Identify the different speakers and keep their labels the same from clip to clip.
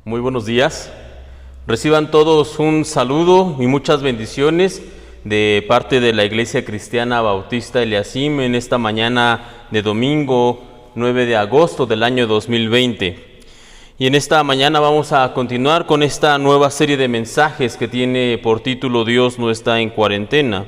Speaker 1: Muy buenos días. Reciban todos un saludo y muchas bendiciones de parte de la Iglesia Cristiana Bautista Eliasim en esta mañana de domingo 9 de agosto del año 2020. Y en esta mañana vamos a continuar con esta nueva serie de mensajes que tiene por título Dios no está en cuarentena.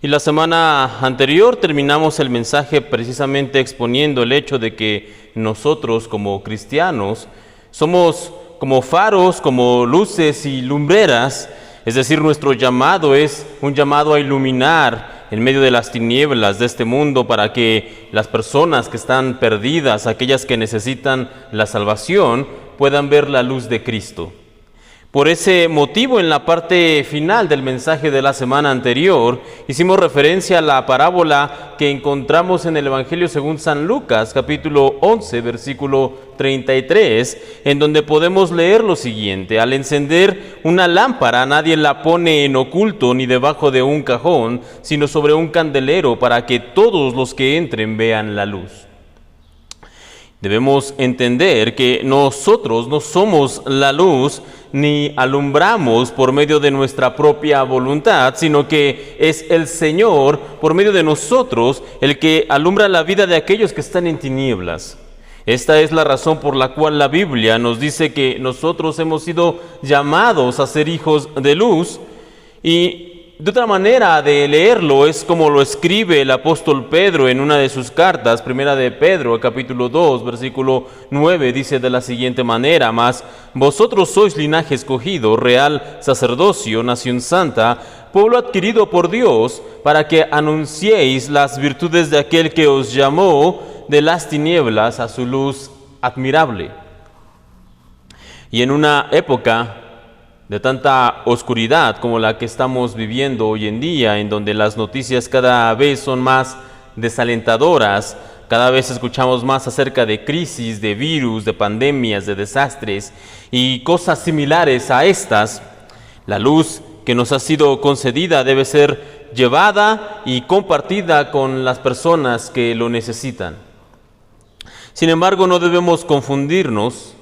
Speaker 1: Y la semana anterior terminamos el mensaje precisamente exponiendo el hecho de que nosotros como cristianos somos como faros, como luces y lumbreras, es decir, nuestro llamado es un llamado a iluminar en medio de las tinieblas de este mundo para que las personas que están perdidas, aquellas que necesitan la salvación, puedan ver la luz de Cristo. Por ese motivo, en la parte final del mensaje de la semana anterior, hicimos referencia a la parábola que encontramos en el Evangelio según San Lucas, capítulo 11, versículo 33, en donde podemos leer lo siguiente: al encender una lámpara, nadie la pone en oculto ni debajo de un cajón, sino sobre un candelero, para que todos los que entren vean la luz. Debemos entender que nosotros no somos la luz ni alumbramos por medio de nuestra propia voluntad, sino que es el Señor, por medio de nosotros, el que alumbra la vida de aquellos que están en tinieblas. Esta es la razón por la cual la Biblia nos dice que nosotros hemos sido llamados a ser hijos de luz, y de otra manera de leerlo es como lo escribe el apóstol Pedro en una de sus cartas, primera de Pedro, capítulo 2, versículo 9, dice de la siguiente manera: mas vosotros sois linaje escogido, real sacerdocio, nación santa, pueblo adquirido por Dios, para que anunciéis las virtudes de aquel que os llamó de las tinieblas a su luz admirable. Y en una época de tanta oscuridad como la que estamos viviendo hoy en día, en donde las noticias cada vez son más desalentadoras, cada vez escuchamos más acerca de crisis, de virus, de pandemias, de desastres y cosas similares a estas, la luz que nos ha sido concedida debe ser llevada y compartida con las personas que lo necesitan. Sin embargo, no debemos confundirnos.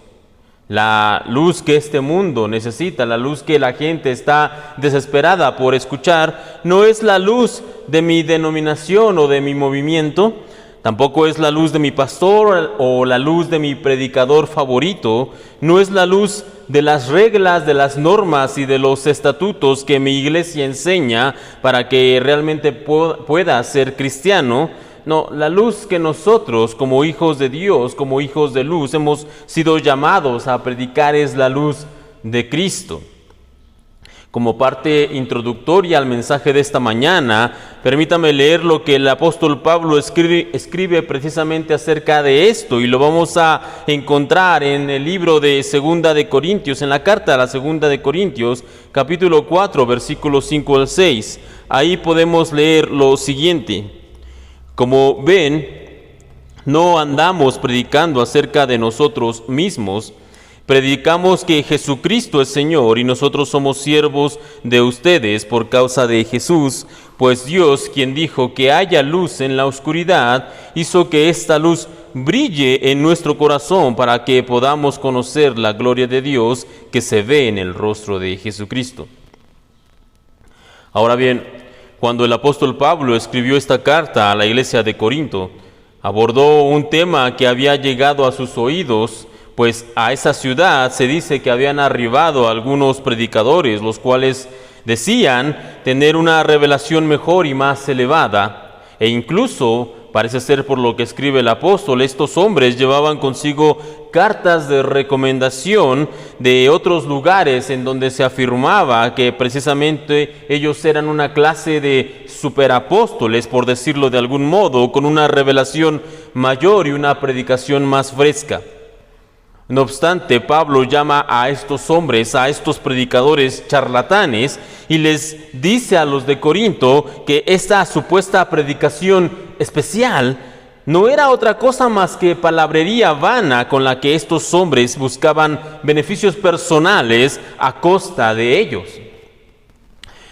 Speaker 1: La luz que este mundo necesita, la luz que la gente está desesperada por escuchar, no es la luz de mi denominación o de mi movimiento, tampoco es la luz de mi pastor o la luz de mi predicador favorito, no es la luz de las reglas, de las normas y de los estatutos que mi iglesia enseña para que realmente pueda ser cristiano. No, la luz que nosotros como hijos de Dios, como hijos de luz, hemos sido llamados a predicar es la luz de Cristo. Como parte introductoria al mensaje de esta mañana, permítame leer lo que el apóstol Pablo escribe precisamente acerca de esto, y lo vamos a encontrar en el libro de Segunda de Corintios, en la carta a la Segunda de Corintios, capítulo 4, versículos 5 al 6. Ahí podemos leer lo siguiente: como ven, no andamos predicando acerca de nosotros mismos, predicamos que Jesucristo es Señor y nosotros somos siervos de ustedes por causa de Jesús, pues Dios, quien dijo que haya luz en la oscuridad, hizo que esta luz brille en nuestro corazón para que podamos conocer la gloria de Dios que se ve en el rostro de Jesucristo. Ahora bien, cuando el apóstol Pablo escribió esta carta a la iglesia de Corinto, abordó un tema que había llegado a sus oídos, pues a esa ciudad se dice que habían arribado algunos predicadores, los cuales decían tener una revelación mejor y más elevada, e incluso, parece ser por lo que escribe el apóstol, estos hombres llevaban consigo cartas de recomendación de otros lugares en donde se afirmaba que precisamente ellos eran una clase de superapóstoles, por decirlo de algún modo, con una revelación mayor y una predicación más fresca. No obstante, Pablo llama a estos hombres, a estos predicadores charlatanes, y les dice a los de Corinto que esta supuesta predicación especial no era otra cosa más que palabrería vana con la que estos hombres buscaban beneficios personales a costa de ellos.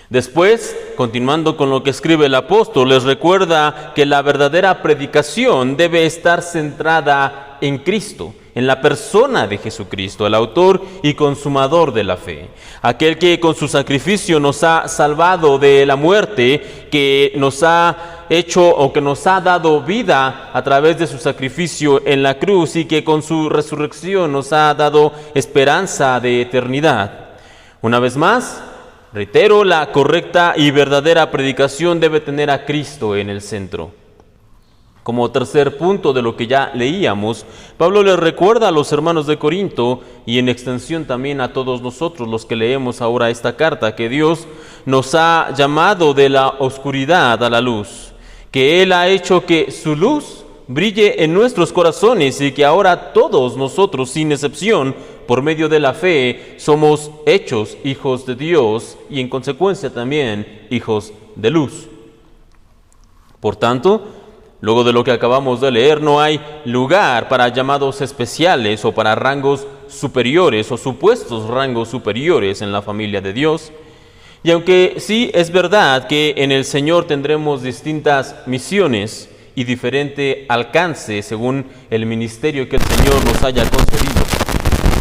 Speaker 1: Después, continuando con lo que escribe el apóstol, les recuerda que la verdadera predicación debe estar centrada en Cristo, en la persona de Jesucristo, el autor y consumador de la fe. Aquel que con su sacrificio nos ha salvado de la muerte, que nos ha hecho o que nos ha dado vida a través de su sacrificio en la cruz y que con su resurrección nos ha dado esperanza de eternidad. Una vez más, reitero, la correcta y verdadera predicación debe tener a Cristo en el centro. Como tercer punto de lo que ya leíamos, Pablo les recuerda a los hermanos de Corinto y en extensión también a todos nosotros los que leemos ahora esta carta, que Dios nos ha llamado de la oscuridad a la luz, que Él ha hecho que su luz brille en nuestros corazones y que ahora todos nosotros, sin excepción, por medio de la fe, somos hechos hijos de Dios y en consecuencia también hijos de luz. Por tanto, luego de lo que acabamos de leer, no hay lugar para llamados especiales o para rangos superiores o supuestos rangos superiores en la familia de Dios. Y aunque sí es verdad que en el Señor tendremos distintas misiones y diferente alcance según el ministerio que el Señor nos haya concedido,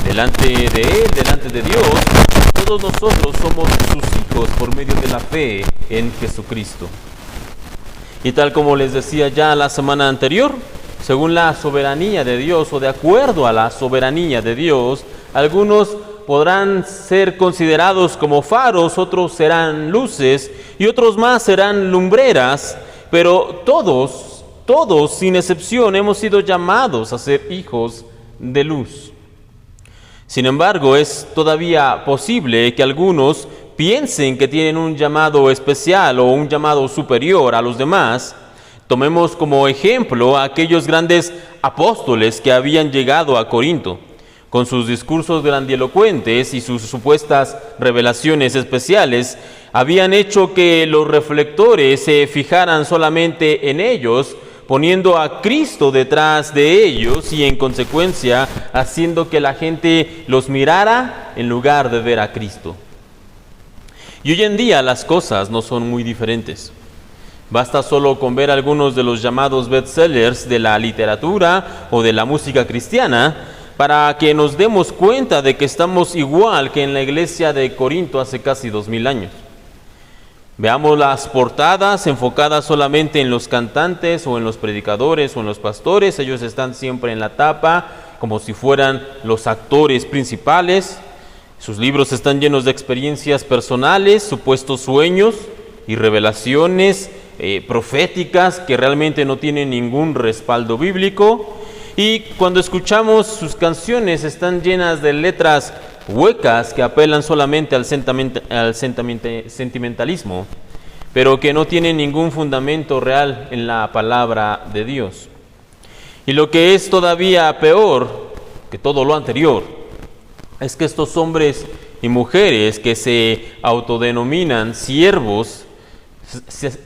Speaker 1: delante de Él, delante de Dios, todos nosotros somos sus hijos por medio de la fe en Jesucristo. Y tal como les decía ya la semana anterior, según la soberanía de Dios o de acuerdo a la soberanía de Dios, algunos podrán ser considerados como faros, otros serán luces y otros más serán lumbreras, pero todos sin excepción hemos sido llamados a ser hijos de luz. Sin embargo, es todavía posible que algunos piensen que tienen un llamado especial o un llamado superior a los demás. Tomemos como ejemplo a aquellos grandes apóstoles que habían llegado a Corinto. Con sus discursos grandilocuentes y sus supuestas revelaciones especiales, habían hecho que los reflectores se fijaran solamente en ellos, poniendo a Cristo detrás de ellos y en consecuencia haciendo que la gente los mirara en lugar de ver a Cristo. Y hoy en día las cosas no son muy diferentes. Basta solo con ver algunos de los llamados bestsellers de la literatura o de la música cristiana para que nos demos cuenta de que estamos igual que en la iglesia de Corinto hace casi 2000 años. Veamos las portadas enfocadas solamente en los cantantes o en los predicadores o en los pastores. Ellos están siempre en la tapa como si fueran los actores principales. Sus libros están llenos de experiencias personales, supuestos sueños y revelaciones proféticas que realmente no tienen ningún respaldo bíblico. Y cuando escuchamos sus canciones están llenas de letras huecas que apelan solamente al sentimentalismo, pero que no tienen ningún fundamento real en la palabra de Dios. Y lo que es todavía peor que todo lo anterior es que estos hombres y mujeres que se autodenominan siervos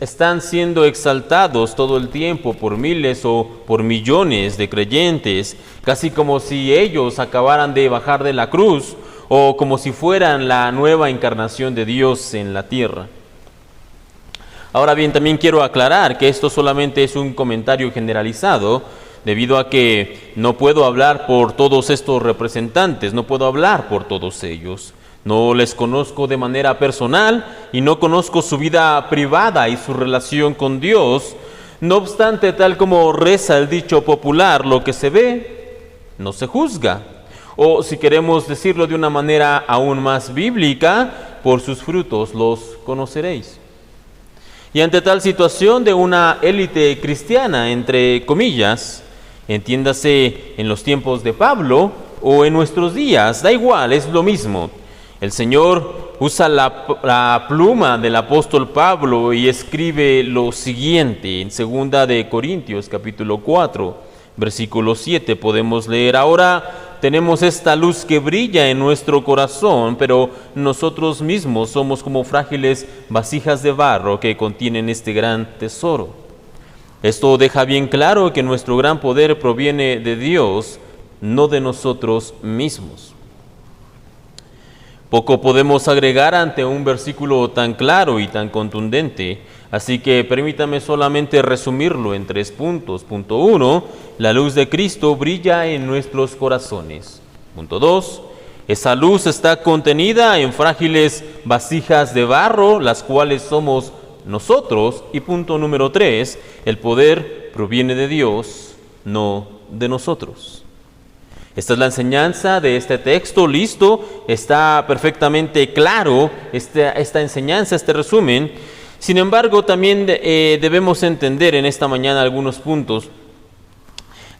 Speaker 1: están siendo exaltados todo el tiempo por miles o por millones de creyentes, casi como si ellos acabaran de bajar de la cruz o como si fueran la nueva encarnación de Dios en la tierra. Ahora bien, también quiero aclarar que esto solamente es un comentario generalizado, debido a que no puedo hablar por todos estos representantes, no puedo hablar por todos ellos. No les conozco de manera personal y no conozco su vida privada y su relación con Dios. No obstante, tal como reza el dicho popular, lo que se ve, no se juzga. O si queremos decirlo de una manera aún más bíblica, por sus frutos los conoceréis. Y ante tal situación de una élite cristiana, entre comillas, entiéndase en los tiempos de Pablo o en nuestros días, da igual, es lo mismo. El Señor usa la pluma del apóstol Pablo y escribe lo siguiente en 2 de Corintios capítulo 4, versículo 7 podemos leer: ahora tenemos esta luz que brilla en nuestro corazón, pero nosotros mismos somos como frágiles vasijas de barro que contienen este gran tesoro. Esto deja bien claro que nuestro gran poder proviene de Dios, no de nosotros mismos. Poco podemos agregar ante un versículo tan claro y tan contundente, así que permítame solamente resumirlo en 3 puntos. Punto 1, la luz de Cristo brilla en nuestros corazones. Punto 2, esa luz está contenida en frágiles vasijas de barro, las cuales somos nosotros. Y punto número 3, el poder proviene de Dios, no de nosotros. Esta es la enseñanza de este texto, listo, está perfectamente claro esta enseñanza, este resumen. Sin embargo, también debemos entender en esta mañana algunos puntos,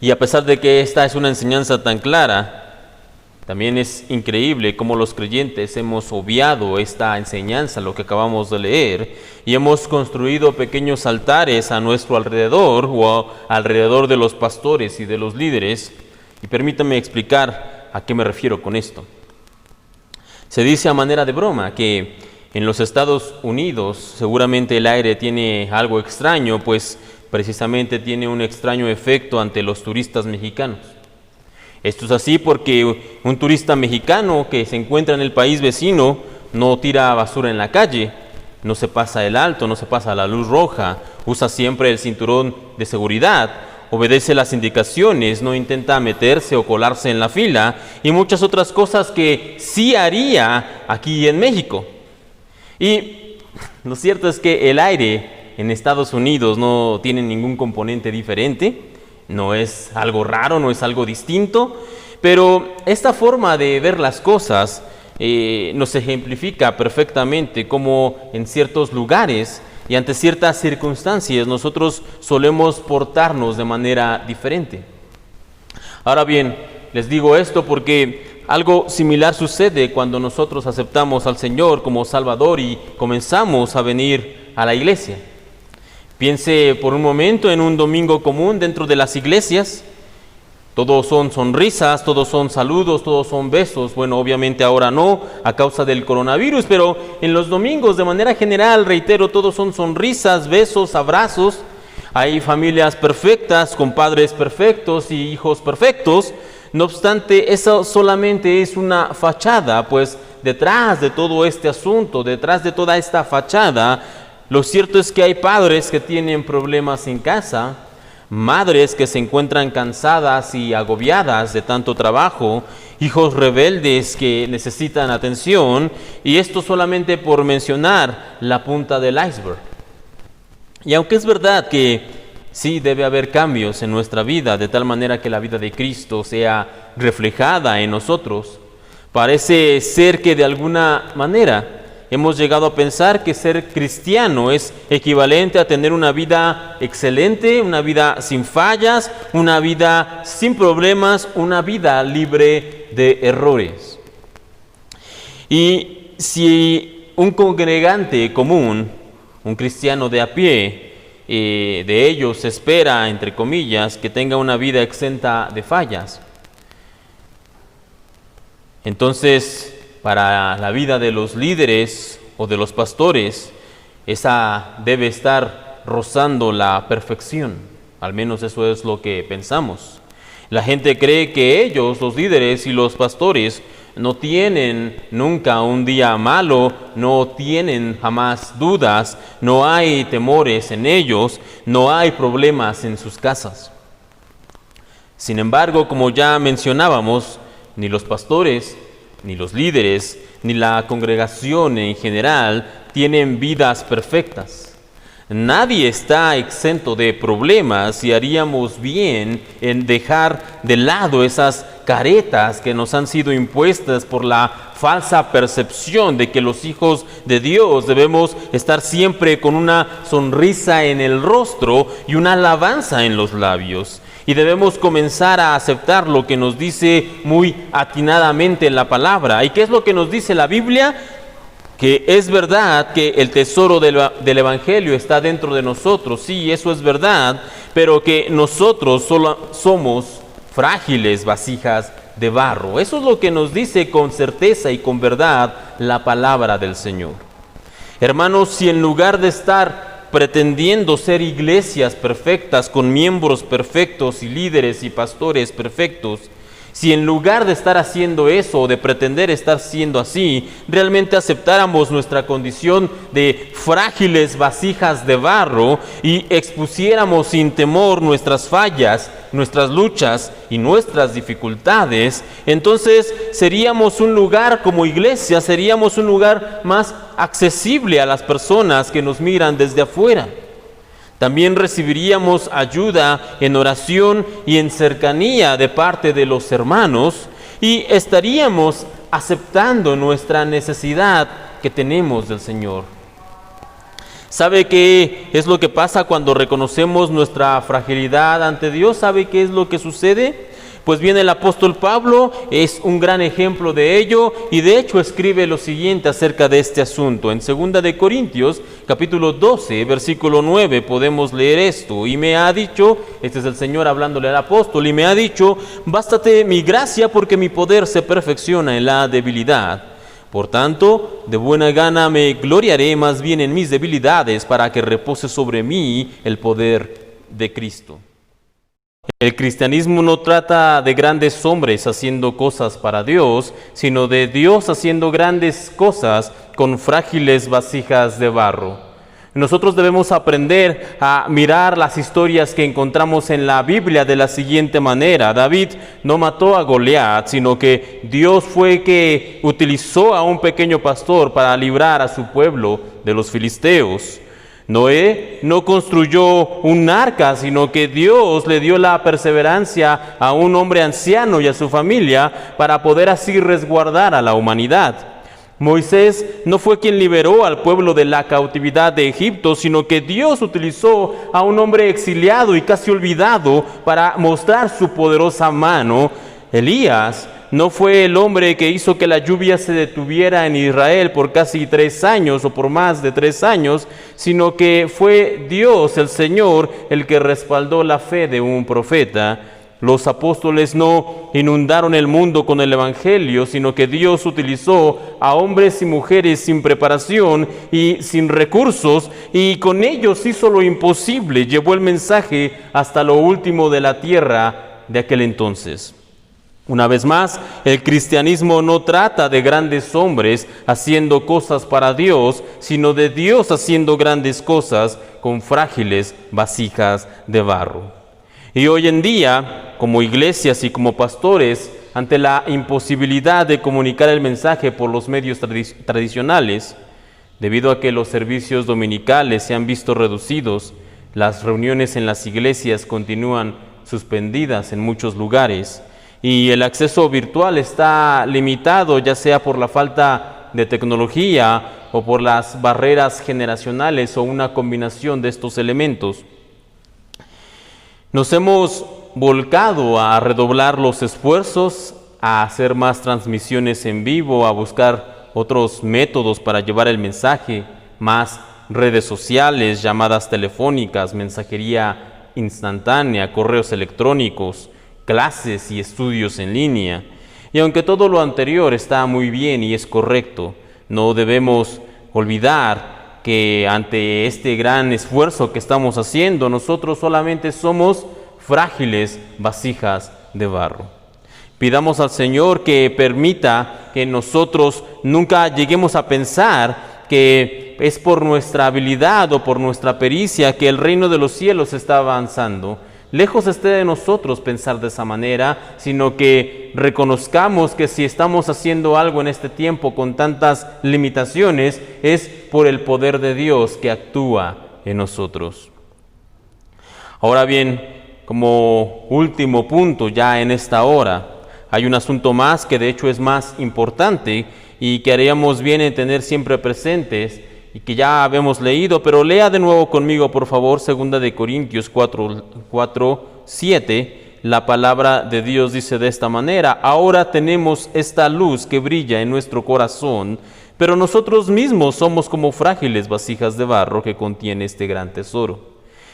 Speaker 1: y a pesar de que esta es una enseñanza tan clara, también es increíble cómo los creyentes hemos obviado esta enseñanza, lo que acabamos de leer, y hemos construido pequeños altares a nuestro alrededor o alrededor de los pastores y de los líderes. Y permítame explicar a qué me refiero con esto. Se dice a manera de broma que en los Estados Unidos seguramente el aire tiene algo extraño, pues precisamente tiene un extraño efecto ante los turistas mexicanos. Esto es así porque un turista mexicano que se encuentra en el país vecino no tira basura en la calle, no se pasa el alto, no se pasa la luz roja, usa siempre el cinturón de seguridad, obedece las indicaciones, no intenta meterse o colarse en la fila y muchas otras cosas que sí haría aquí en México. Y lo cierto es que el aire en Estados Unidos no tiene ningún componente diferente, no es algo raro, no es algo distinto, pero esta forma de ver las cosas nos ejemplifica perfectamente cómo en ciertos lugares y ante ciertas circunstancias nosotros solemos portarnos de manera diferente. Ahora bien, les digo esto porque algo similar sucede cuando nosotros aceptamos al Señor como Salvador y comenzamos a venir a la iglesia. Piense por un momento en un domingo común dentro de las iglesias. Todos son sonrisas, todos son saludos, todos son besos. Bueno, obviamente ahora no, a causa del coronavirus, pero en los domingos de manera general, reitero, todos son sonrisas, besos, abrazos. Hay familias perfectas, con padres perfectos y hijos perfectos. No obstante, eso solamente es una fachada, pues detrás de todo este asunto, detrás de toda esta fachada, lo cierto es que hay padres que tienen problemas en casa, madres que se encuentran cansadas y agobiadas de tanto trabajo, hijos rebeldes que necesitan atención, y esto solamente por mencionar la punta del iceberg. Y aunque es verdad que sí debe haber cambios en nuestra vida, de tal manera que la vida de Cristo sea reflejada en nosotros, parece ser que de alguna manera hemos llegado a pensar que ser cristiano es equivalente a tener una vida excelente, una vida sin fallas, una vida sin problemas, una vida libre de errores. Y si un congregante común, un cristiano de a pie, de ellos se espera, entre comillas, que tenga una vida exenta de fallas, entonces para la vida de los líderes o de los pastores, esa debe estar rozando la perfección. Al menos eso es lo que pensamos. La gente cree que ellos, los líderes y los pastores, no tienen nunca un día malo, no tienen jamás dudas, no hay temores en ellos, no hay problemas en sus casas. Sin embargo, como ya mencionábamos, ni los pastores, ni los líderes, ni la congregación en general tienen vidas perfectas. Nadie está exento de problemas y haríamos bien en dejar de lado esas caretas que nos han sido impuestas por la falsa percepción de que los hijos de Dios debemos estar siempre con una sonrisa en el rostro y una alabanza en los labios. Y debemos comenzar a aceptar lo que nos dice muy atinadamente la palabra. ¿Y qué es lo que nos dice la Biblia? Que es verdad que el tesoro del Evangelio está dentro de nosotros. Sí, eso es verdad, pero que nosotros solo somos frágiles vasijas de barro. Eso es lo que nos dice con certeza y con verdad la palabra del Señor. Hermanos, si en lugar de estar pretendiendo ser iglesias perfectas con miembros perfectos y líderes y pastores perfectos, Si en lugar de estar haciendo eso o de pretender estar siendo así, realmente aceptáramos nuestra condición de frágiles vasijas de barro y expusiéramos sin temor nuestras fallas, nuestras luchas y nuestras dificultades, entonces seríamos un lugar como iglesia, seríamos un lugar más accesible a las personas que nos miran desde afuera. También recibiríamos ayuda en oración y en cercanía de parte de los hermanos y estaríamos aceptando nuestra necesidad que tenemos del Señor. ¿Sabe qué es lo que pasa cuando reconocemos nuestra fragilidad ante Dios? ¿Sabe qué es lo que sucede? Pues bien, el apóstol Pablo es un gran ejemplo de ello y de hecho escribe lo siguiente acerca de este asunto. En 2 de Corintios, capítulo 12, versículo 9, podemos leer esto. Y me ha dicho, este es el Señor hablándole al apóstol, y me ha dicho, bástate mi gracia porque mi poder se perfecciona en la debilidad. Por tanto, de buena gana me gloriaré más bien en mis debilidades para que repose sobre mí el poder de Cristo. El cristianismo no trata de grandes hombres haciendo cosas para Dios, sino de Dios haciendo grandes cosas con frágiles vasijas de barro. Nosotros debemos aprender a mirar las historias que encontramos en la Biblia de la siguiente manera. David no mató a Goliat, sino que Dios fue que utilizó a un pequeño pastor para librar a su pueblo de los filisteos. Noé no construyó un arca, sino que Dios le dio la perseverancia a un hombre anciano y a su familia para poder así resguardar a la humanidad. Moisés no fue quien liberó al pueblo de la cautividad de Egipto, sino que Dios utilizó a un hombre exiliado y casi olvidado para mostrar su poderosa mano. Elías no fue el hombre que hizo que la lluvia se detuviera en Israel por casi 3 años o por más de 3 años, sino que fue Dios, el Señor, el que respaldó la fe de un profeta. Los apóstoles no inundaron el mundo con el Evangelio, sino que Dios utilizó a hombres y mujeres sin preparación y sin recursos, y con ellos hizo lo imposible, llevó el mensaje hasta lo último de la tierra de aquel entonces. Una vez más, el cristianismo no trata de grandes hombres haciendo cosas para Dios, sino de Dios haciendo grandes cosas con frágiles vasijas de barro. Y hoy en día, como iglesias y como pastores, ante la imposibilidad de comunicar el mensaje por los medios tradicionales, debido a que los servicios dominicales se han visto reducidos, las reuniones en las iglesias continúan suspendidas en muchos lugares, y el acceso virtual está limitado, ya sea por la falta de tecnología o por las barreras generacionales o una combinación de estos elementos. Nos hemos volcado a redoblar los esfuerzos, a hacer más transmisiones en vivo, a buscar otros métodos para llevar el mensaje, más redes sociales, llamadas telefónicas, mensajería instantánea, correos electrónicos, clases y estudios en línea. Y aunque todo lo anterior está muy bien y es correcto, no debemos olvidar que ante este gran esfuerzo que estamos haciendo, nosotros solamente somos frágiles vasijas de barro. Pidamos al Señor que permita que nosotros nunca lleguemos a pensar que es por nuestra habilidad o por nuestra pericia que el reino de los cielos está avanzando. Lejos esté de nosotros pensar de esa manera, sino que reconozcamos que si estamos haciendo algo en este tiempo con tantas limitaciones, es por el poder de Dios que actúa en nosotros. Ahora bien, como último punto ya en esta hora, hay un asunto más que de hecho es más importante y que haríamos bien en tener siempre presentes, y que ya habíamos leído, pero lea de nuevo conmigo, por favor, 2 de Corintios 4:7. La palabra de Dios dice de esta manera: ahora tenemos esta luz que brilla en nuestro corazón, pero nosotros mismos somos como frágiles vasijas de barro que contiene este gran tesoro.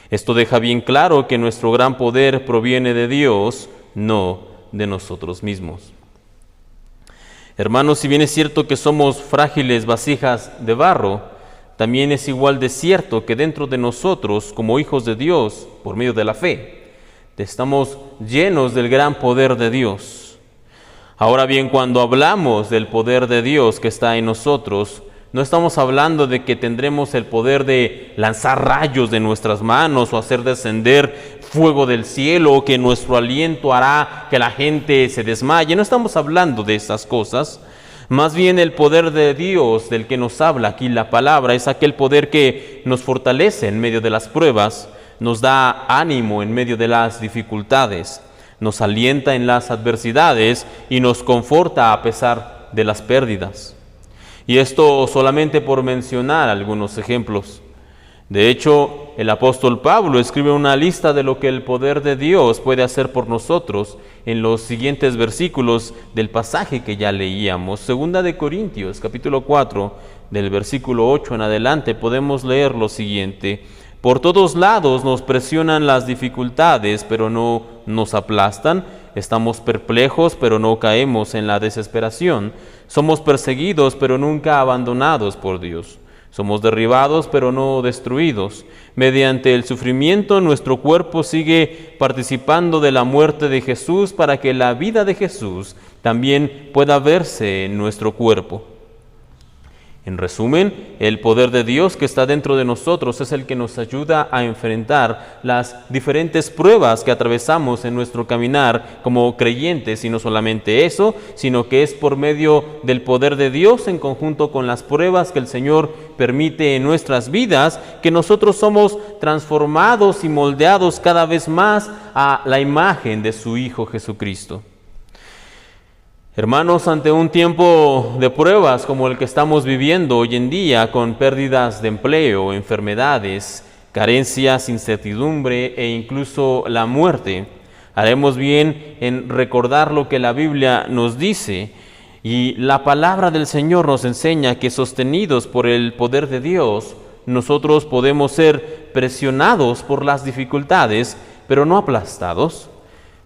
Speaker 1: Esto deja bien claro que nuestro gran poder proviene de Dios, no de nosotros mismos. Hermanos, si bien es cierto que somos frágiles vasijas de barro, también es igual de cierto que dentro de nosotros, como hijos de Dios, por medio de la fe, estamos llenos del gran poder de Dios. Ahora bien, cuando hablamos del poder de Dios que está en nosotros, no estamos hablando de que tendremos el poder de lanzar rayos de nuestras manos o hacer descender fuego del cielo, o que nuestro aliento hará que la gente se desmaye. No estamos hablando de esas cosas. Más bien el poder de Dios del que nos habla aquí la palabra es aquel poder que nos fortalece en medio de las pruebas, nos da ánimo en medio de las dificultades, nos alienta en las adversidades y nos conforta a pesar de las pérdidas. Y esto solamente por mencionar algunos ejemplos. De hecho, el apóstol Pablo escribe una lista de lo que el poder de Dios puede hacer por nosotros en los siguientes versículos del pasaje que ya leíamos. Segunda de Corintios, capítulo 4, del versículo 8 en adelante, podemos leer lo siguiente: por todos lados nos presionan las dificultades, pero no nos aplastan. Estamos perplejos, pero no caemos en la desesperación. Somos perseguidos, pero nunca abandonados por Dios. Somos derribados, pero no destruidos. Mediante el sufrimiento, nuestro cuerpo sigue participando de la muerte de Jesús para que la vida de Jesús también pueda verse en nuestro cuerpo. En resumen, el poder de Dios que está dentro de nosotros es el que nos ayuda a enfrentar las diferentes pruebas que atravesamos en nuestro caminar como creyentes, y no solamente eso, sino que es por medio del poder de Dios en conjunto con las pruebas que el Señor permite en nuestras vidas, que nosotros somos transformados y moldeados cada vez más a la imagen de su Hijo Jesucristo. Hermanos, ante un tiempo de pruebas como el que estamos viviendo hoy en día, con pérdidas de empleo, enfermedades, carencias, incertidumbre e incluso la muerte, haremos bien en recordar lo que la Biblia nos dice. Y la palabra del Señor nos enseña que, sostenidos por el poder de Dios, nosotros podemos ser presionados por las dificultades, pero no aplastados.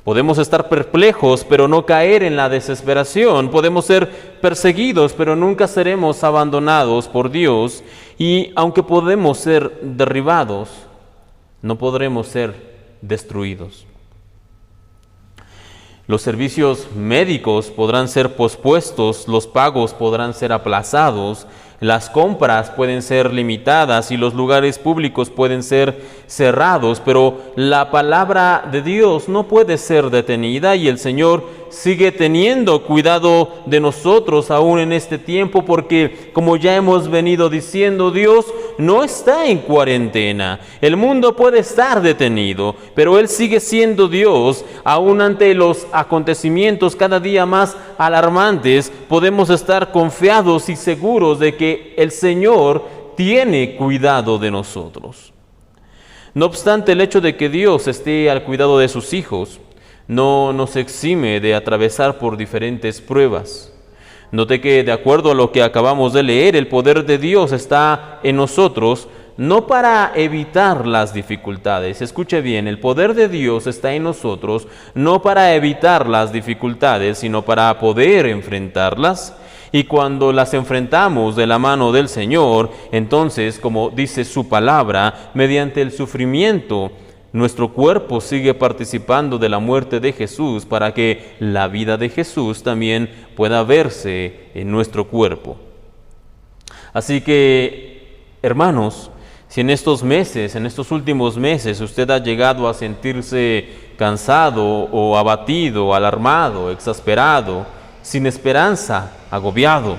Speaker 1: Podemos estar perplejos, pero no caer en la desesperación. Podemos ser perseguidos, pero nunca seremos abandonados por Dios. Y aunque podemos ser derribados, no podremos ser destruidos. Los servicios médicos podrán ser pospuestos, los pagos podrán ser aplazados, las compras pueden ser limitadas y los lugares públicos pueden ser cerrados, pero la palabra de Dios no puede ser detenida, y el Señor sigue teniendo cuidado de nosotros aún en este tiempo, porque, como ya hemos venido diciendo, Dios no está en cuarentena. El mundo puede estar detenido, pero Él sigue siendo Dios. Aún ante los acontecimientos cada día más alarmantes, podemos estar confiados y seguros de que el Señor tiene cuidado de nosotros. No obstante, el hecho de que Dios esté al cuidado de sus hijos no nos exime de atravesar por diferentes pruebas. Note que, de acuerdo a lo que acabamos de leer, el poder de Dios está en nosotros, no para evitar las dificultades. Escuche bien, el poder de Dios está en nosotros, no para evitar las dificultades, sino para poder enfrentarlas. Y cuando las enfrentamos de la mano del Señor, entonces, como dice su palabra, mediante el sufrimiento, nuestro cuerpo sigue participando de la muerte de Jesús para que la vida de Jesús también pueda verse en nuestro cuerpo. Así que, hermanos, si en estos meses, en estos últimos meses, usted ha llegado a sentirse cansado o abatido, alarmado, exasperado, sin esperanza, agobiado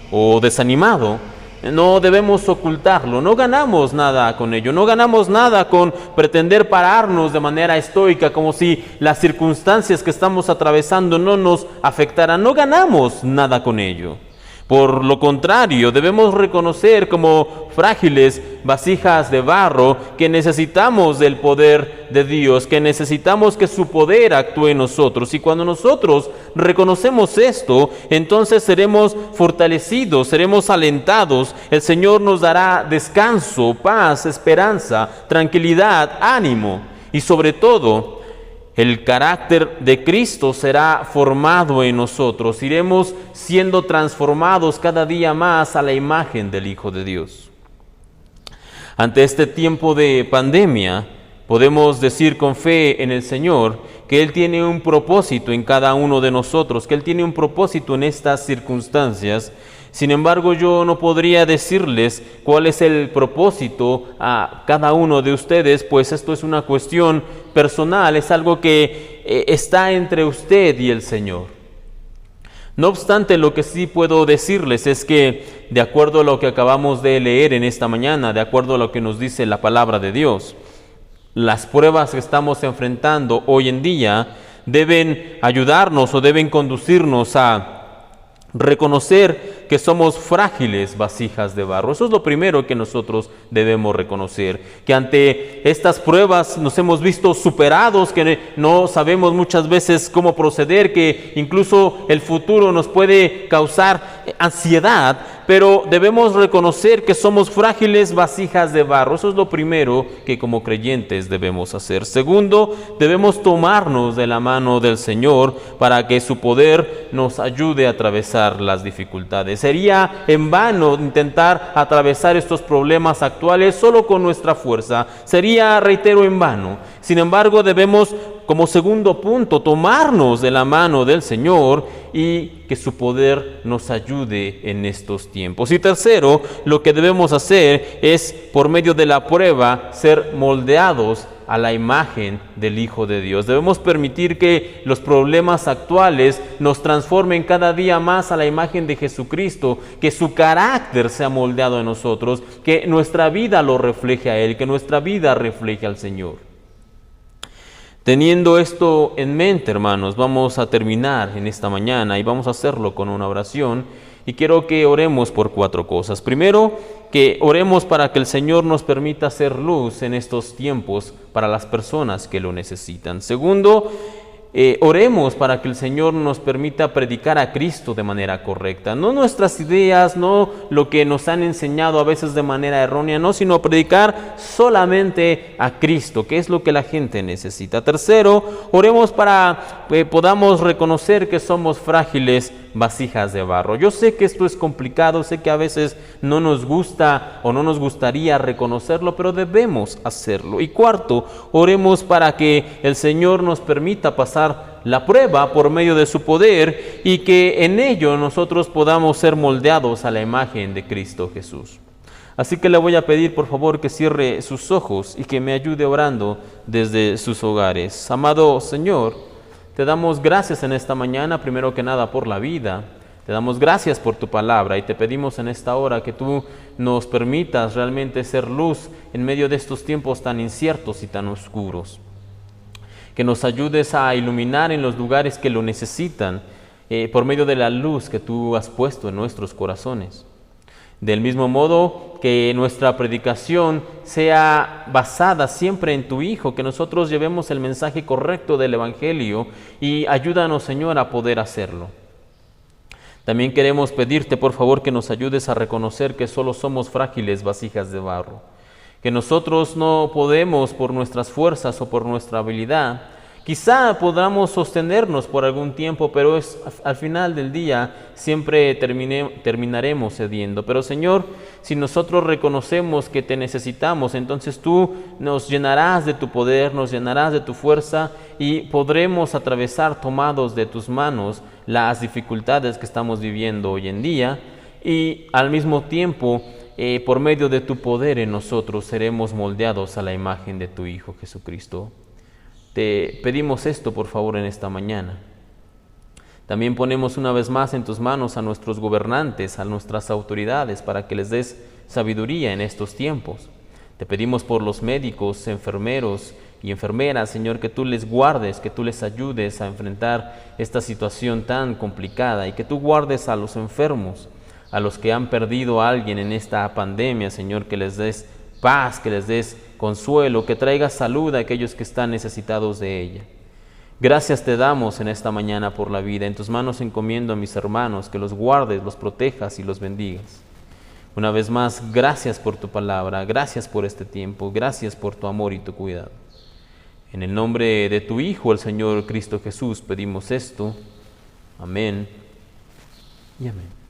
Speaker 1: o desanimado, no debemos ocultarlo. No ganamos nada con ello, no ganamos nada con pretender pararnos de manera estoica como si las circunstancias que estamos atravesando no nos afectaran. No ganamos nada con ello. Por lo contrario, debemos reconocer como frágiles vasijas de barro que necesitamos del poder de Dios, que necesitamos que su poder actúe en nosotros. Y cuando nosotros reconocemos esto, entonces seremos fortalecidos, seremos alentados. El Señor nos dará descanso, paz, esperanza, tranquilidad, ánimo, y sobre todo, el carácter de Cristo será formado en nosotros. Iremos siendo transformados cada día más a la imagen del Hijo de Dios. Ante este tiempo de pandemia, podemos decir con fe en el Señor que Él tiene un propósito en cada uno de nosotros, que Él tiene un propósito en estas circunstancias. Sin embargo, yo no podría decirles cuál es el propósito a cada uno de ustedes, pues esto es una cuestión personal, es algo que está entre usted y el Señor. No obstante, lo que sí puedo decirles es que, de acuerdo a lo que acabamos de leer en esta mañana, de acuerdo a lo que nos dice la palabra de Dios, las pruebas que estamos enfrentando hoy en día deben ayudarnos o deben conducirnos a reconocer que somos frágiles vasijas de barro. Eso es lo primero que nosotros debemos reconocer, que ante estas pruebas nos hemos visto superados, que no sabemos muchas veces cómo proceder, que incluso el futuro nos puede causar ansiedad, pero debemos reconocer que somos frágiles vasijas de barro. Eso es lo primero que como creyentes debemos hacer. Segundo, debemos tomarnos de la mano del Señor para que su poder nos ayude a atravesar las dificultades. Sería en vano intentar atravesar estos problemas actuales solo con nuestra fuerza. Sería, reitero, en vano. Sin embargo, debemos, como segundo punto, tomarnos de la mano del Señor y que su poder nos ayude en estos tiempos. Y tercero, lo que debemos hacer es, por medio de la prueba, ser moldeados a la imagen del Hijo de Dios. Debemos permitir que los problemas actuales nos transformen cada día más a la imagen de Jesucristo, que su carácter sea moldeado en nosotros, que nuestra vida lo refleje a Él, que nuestra vida refleje al Señor. Teniendo esto en mente, hermanos, vamos a terminar en esta mañana y vamos a hacerlo con una oración. Y quiero que oremos por 4 cosas. Primero, que oremos para que el Señor nos permita hacer luz en estos tiempos para las personas que lo necesitan. Segundo, oremos para que el Señor nos permita predicar a Cristo de manera correcta. No nuestras ideas, no lo que nos han enseñado a veces de manera errónea, no, sino predicar solamente a Cristo, que es lo que la gente necesita. Tercero, oremos para que podamos reconocer que somos frágiles vasijas de barro. Yo sé que esto es complicado, sé que a veces no nos gusta o no nos gustaría reconocerlo, pero debemos hacerlo. Y cuarto, oremos para que el Señor nos permita pasar la prueba por medio de su poder y que en ello nosotros podamos ser moldeados a la imagen de Cristo Jesús. Así que le voy a pedir por favor que cierre sus ojos y que me ayude orando desde sus hogares. Amado Señor, te damos gracias en esta mañana, primero que nada por la vida. Te damos gracias por tu palabra y te pedimos en esta hora que tú nos permitas realmente ser luz en medio de estos tiempos tan inciertos y tan oscuros. Que nos ayudes a iluminar en los lugares que lo necesitan por medio de la luz que tú has puesto en nuestros corazones. Del mismo modo, que nuestra predicación sea basada siempre en tu Hijo, que nosotros llevemos el mensaje correcto del Evangelio y ayúdanos, Señor, a poder hacerlo. También queremos pedirte, por favor, que nos ayudes a reconocer que solo somos frágiles vasijas de barro, que nosotros no podemos por nuestras fuerzas o por nuestra habilidad. Quizá podamos sostenernos por algún tiempo, pero al final del día siempre terminaremos cediendo. Pero Señor, si nosotros reconocemos que te necesitamos, entonces tú nos llenarás de tu poder, nos llenarás de tu fuerza y podremos atravesar tomados de tus manos las dificultades que estamos viviendo hoy en día y al mismo tiempo por medio de tu poder en nosotros seremos moldeados a la imagen de tu Hijo Jesucristo. Te pedimos esto, por favor, en esta mañana. También ponemos una vez más en tus manos a nuestros gobernantes, a nuestras autoridades, para que les des sabiduría en estos tiempos. Te pedimos por los médicos, enfermeros y enfermeras, Señor, que tú les guardes, que tú les ayudes a enfrentar esta situación tan complicada y que tú guardes a los enfermos, a los que han perdido a alguien en esta pandemia, Señor, que les des paz, que les des consuelo, que traiga salud a aquellos que están necesitados de ella. Gracias te damos en esta mañana por la vida. En tus manos encomiendo a mis hermanos, que los guardes, los protejas y los bendigas. Una vez más, gracias por tu palabra, gracias por este tiempo, gracias por tu amor y tu cuidado. En el nombre de tu Hijo, el Señor Cristo Jesús, pedimos esto. Amén y amén.